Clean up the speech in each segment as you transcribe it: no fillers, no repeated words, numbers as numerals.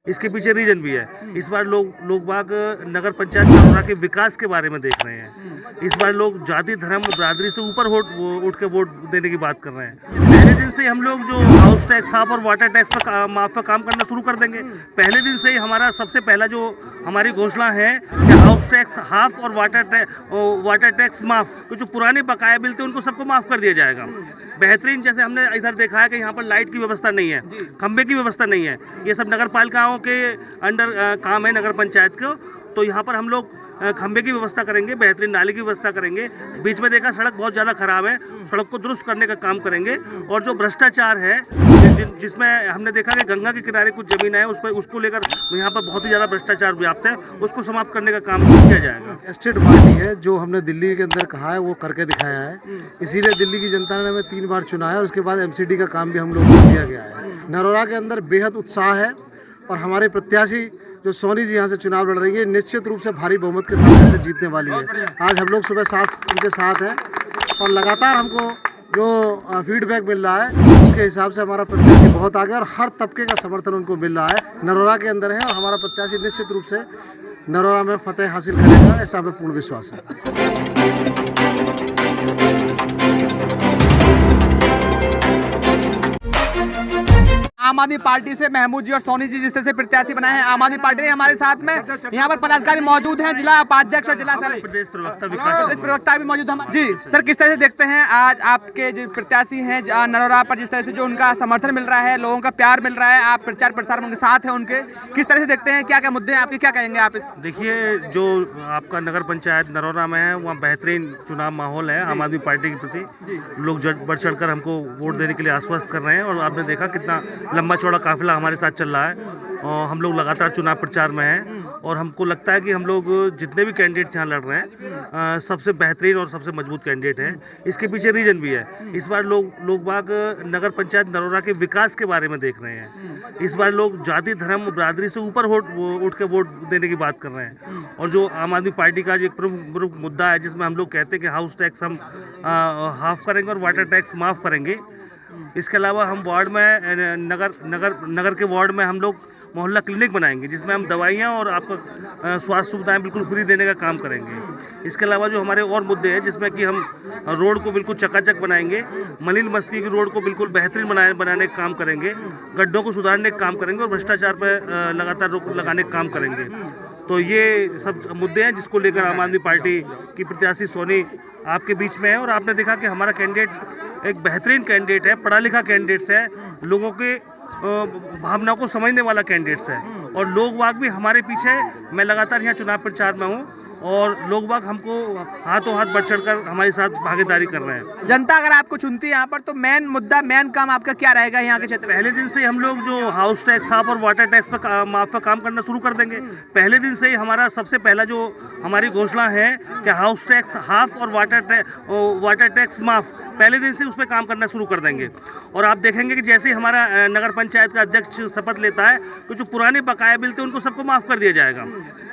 इसके पीछे रीजन भी है। इस बार लोग बाग नगर पंचायत नरोरा के विकास के बारे में देख रहे हैं। इस बार लोग जाति धर्म बरादरी से ऊपर उठ के वोट देने की बात कर रहे हैं। पहले दिन से ही हम लोग जो हाउस टैक्स हाफ और वाटर टैक्स पर माफ का काम करना शुरू कर देंगे। पहले दिन से ही हमारा सबसे पहला जो हमारी घोषणा है कि हाउस टैक्स हाफ और वाटर टैक्स माफ, तो जो पुराने बकाया बिल थे उनको सबको माफ कर दिया जाएगा। बेहतरीन, जैसे हमने इधर देखा है कि यहाँ पर लाइट की व्यवस्था नहीं है, खंबे की व्यवस्था नहीं है, ये सब नगर पालिकाओं के अंडर काम है नगर पंचायत को। तो यहाँ पर हम लोग खंबे की व्यवस्था करेंगे, बेहतरीन नाली की व्यवस्था करेंगे। बीच में देखा सड़क बहुत ज़्यादा खराब है, सड़क को दुरुस्त करने का काम करेंगे। और जो भ्रष्टाचार है जिसमें हमने देखा कि गंगा के किनारे कुछ ज़मीन है उसको लेकर यहाँ पर बहुत ही ज़्यादा भ्रष्टाचार व्याप्त है, उसको समाप्त करने का काम किया जाएगा। स्टेट पार्टी है, जो हमने दिल्ली के अंदर कहा है वो करके दिखाया है। इसीलिए दिल्ली की जनता ने हमें 3 बार चुना है और उसके बाद MCD का काम भी हम लोग को दिया गया है। नरोरा के अंदर बेहद उत्साह है और हमारे प्रत्याशी जो सोनी जी यहाँ से चुनाव लड़ रही है, निश्चित रूप से भारी बहुमत के साथ से जीतने वाली है। आज हम लोग सुबह 7 उनके साथ हैं और लगातार हमको जो फीडबैक मिल रहा है उसके हिसाब से हमारा प्रत्याशी बहुत आगे और हर तबके का समर्थन उनको मिल रहा है। नरोरा के अंदर है और हमारा प्रत्याशी निश्चित रूप से नरोरा में फतेह हासिल करेगा, ऐसा हमें पूर्ण विश्वास है। आम आदमी पार्टी से महमूद जी और सोनी जी जिस तरह से प्रत्याशी बनाए हैं आम आदमी पार्टी ने, हमारे साथ में यहाँ पर पदाधिकारी मौजूद हैं, जिला उपाध्यक्ष और जिला प्रदेश प्रवक्ता भी मौजूद हैं। जी सर, किस तरह से देखते हैं आज आपके जो प्रत्याशी हैं नरोरा पर, जिस तरह से जो उनका समर्थन मिल रहा है, लोगों का प्यार मिल रहा है, आप प्रचार प्रसार में उनके साथ हैं, उनके किस तरह से देखते हैं, क्या क्या मुद्दे हैं आपके, क्या कहेंगे आप इस? देखिए, जो आपका नगर पंचायत नरोरा में है वहाँ बेहतरीन चुनाव माहौल है। आम आदमी पार्टी के प्रति लोग बढ़ चढ़ कर हमको वोट देने के लिए आश्वस्त कर रहे हैं और आपने देखा कितना लंबा चौड़ा काफिला हमारे साथ चल रहा है और हम लोग लगातार चुनाव प्रचार में हैं। और हमको लगता है कि हम लोग जितने भी कैंडिडेट यहाँ लड़ रहे हैं सबसे बेहतरीन और सबसे मजबूत कैंडिडेट हैं। इसके पीछे रीजन भी है। इस बार लोग बाग नगर पंचायत नरोरा के विकास के बारे में देख रहे हैं। इस बार लोग जाति धर्म बरादरी से ऊपर उठ के वोट देने की बात कर रहे हैं। और जो आम आदमी पार्टी का जो एक प्रमुख मुद्दा है जिसमें हम लोग कहते हैं कि हाउस टैक्स हम हाफ करेंगे और वाटर टैक्स माफ़ करेंगे। इसके अलावा हम वार्ड में नगर के वार्ड में हम लोग मोहल्ला क्लिनिक बनाएंगे जिसमें हम दवाइयाँ और आपका स्वास्थ्य सुविधाएं बिल्कुल फ्री देने का काम करेंगे। इसके अलावा जो हमारे और मुद्दे हैं जिसमें कि हम रोड को बिल्कुल चकाचक बनाएंगे, मलिन बस्ती की रोड को बिल्कुल बेहतरीन बनाने का काम करेंगे, गड्ढों को सुधारने का काम करेंगे और भ्रष्टाचार पर लगातार रोक लगाने का काम करेंगे। तो ये सब मुद्दे हैं जिसको लेकर आम आदमी पार्टी की प्रत्याशी सोनी आपके बीच में है। और आपने देखा कि हमारा कैंडिडेट एक बेहतरीन कैंडिडेट है, पढ़ा लिखा कैंडिडेट्स है, लोगों के भावनाओं को समझने वाला कैंडिडेट्स है और लोग वाग भी हमारे पीछे। मैं लगातार यहाँ चुनाव प्रचार में हूँ और लोग बाग हमको हाथों हाथ बढ़ चढ़कर हमारे साथ भागीदारी कर रहे हैं। जनता अगर आपको चुनती है यहाँ पर तो मेन मुद्दा, मेन काम आपका क्या रहेगा यहाँ के क्षेत्र में? पहले दिन से हम लोग जो हाउस टैक्स हाफ और वाटर टैक्स पर माफ का काम करना शुरू कर देंगे। पहले दिन से ही हमारा सबसे पहला जो हमारी घोषणा है कि हाउस टैक्स हाफ और वाटर टैक्स माफ, पहले दिन से उस पर काम करना शुरू कर देंगे। और आप देखेंगे कि जैसे ही हमारा नगर पंचायत का अध्यक्ष शपथ लेता है तो जो पुराने बकाया बिल थे उनको सबको माफ़ कर दिया जाएगा।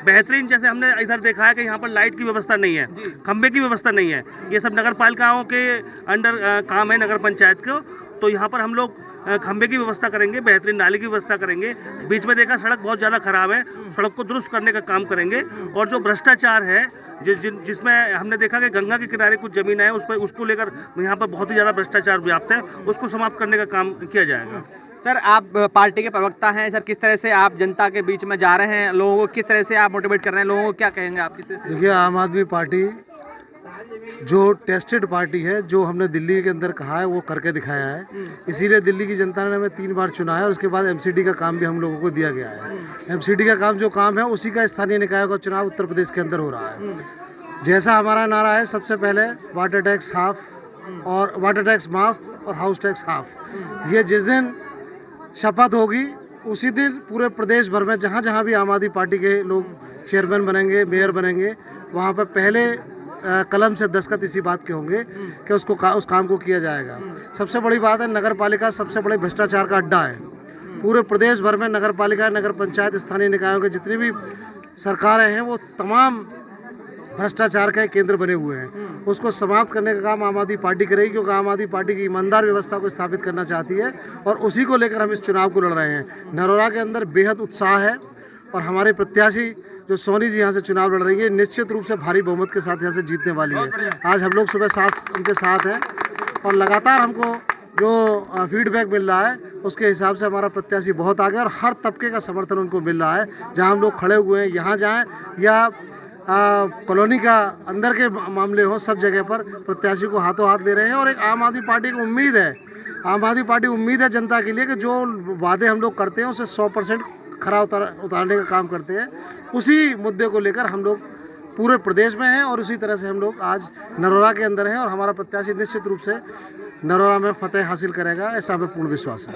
बेहतरीन, जैसे हमने इधर देखा है कि यहाँ पर लाइट की व्यवस्था नहीं है, खंबे की व्यवस्था नहीं है, ये सब नगर पालिकाओं के अंडर काम है नगर पंचायत को। तो यहाँ पर हम लोग खंबे की व्यवस्था करेंगे, बेहतरीन नाली की व्यवस्था करेंगे। बीच में देखा सड़क बहुत ज़्यादा खराब है, सड़क को दुरुस्त करने का काम करेंगे। और जो भ्रष्टाचार है जिसमें हमने देखा कि गंगा के किनारे कुछ ज़मीन है उसको लेकर यहाँ पर बहुत ही ज़्यादा भ्रष्टाचार व्याप्त है, उसको समाप्त करने का काम किया जाएगा। सर, आप पार्टी के प्रवक्ता हैं सर, किस तरह से आप जनता के बीच में जा रहे हैं, लोगों को किस तरह से आप मोटिवेट कर रहे हैं, लोगों को क्या कहेंगे आप? किस तरह से? देखिए, आम आदमी पार्टी जो टेस्टेड पार्टी है, जो हमने दिल्ली के अंदर कहा है वो करके दिखाया है। इसीलिए दिल्ली की जनता ने हमें 3 बार चुना है और उसके बाद MCD का काम भी हम लोगों को दिया गया है। MCD का काम जो काम है उसी का स्थानीय निकायों का चुनाव उत्तर प्रदेश के अंदर हो रहा है। जैसा हमारा नारा है, सबसे पहले वाटर टैक्स हाफ और वाटर टैक्स माफ और हाउस टैक्स हाफ। ये जिस दिन शपथ होगी उसी दिन पूरे प्रदेश भर में जहाँ जहाँ भी आम आदमी पार्टी के लोग चेयरमैन बनेंगे, मेयर बनेंगे, वहाँ पर पहले कलम से दस्तखत इसी बात के होंगे कि उस काम को किया जाएगा। सबसे बड़ी बात है, नगर पालिका सबसे बड़े भ्रष्टाचार का अड्डा है। पूरे प्रदेश भर में नगर पालिका, नगर पंचायत, स्थानीय निकायों के जितनी भी सरकारें हैं वो तमाम भ्रष्टाचार के केंद्र बने हुए हैं, उसको समाप्त करने का काम आम आदमी पार्टी करेगी, क्योंकि आम आदमी पार्टी की ईमानदार व्यवस्था को स्थापित करना चाहती है और उसी को लेकर हम इस चुनाव को लड़ रहे हैं। नरोरा के अंदर बेहद उत्साह है और हमारे प्रत्याशी जो सोनी जी यहाँ से चुनाव लड़ रही है, निश्चित रूप से भारी बहुमत के साथ यहाँ से जीतने वाली है। आज हम लोग सुबह 7 उनके साथ हैं और लगातार हमको जो फीडबैक मिल रहा है उसके हिसाब से हमारा प्रत्याशी बहुत आगे और हर तबके का समर्थन उनको मिल रहा है। जहाँ हम लोग खड़े हुए हैं, यहाँ जाएँ या कॉलोनी का अंदर के मामले हो, सब जगह पर प्रत्याशी को हाथों हाथ ले रहे हैं। और एक आम आदमी पार्टी की उम्मीद है, आम आदमी पार्टी उम्मीद है जनता के लिए कि जो वादे हम लोग करते हैं उसे 100% खरा उतारने का काम करते हैं। उसी मुद्दे को लेकर हम लोग पूरे प्रदेश में हैं और उसी तरह से हम लोग आज नरोरा के अंदर हैं और हमारा प्रत्याशी निश्चित रूप से नरोरा में फतेह हासिल करेगा, ऐसा हमें पूर्ण विश्वास है।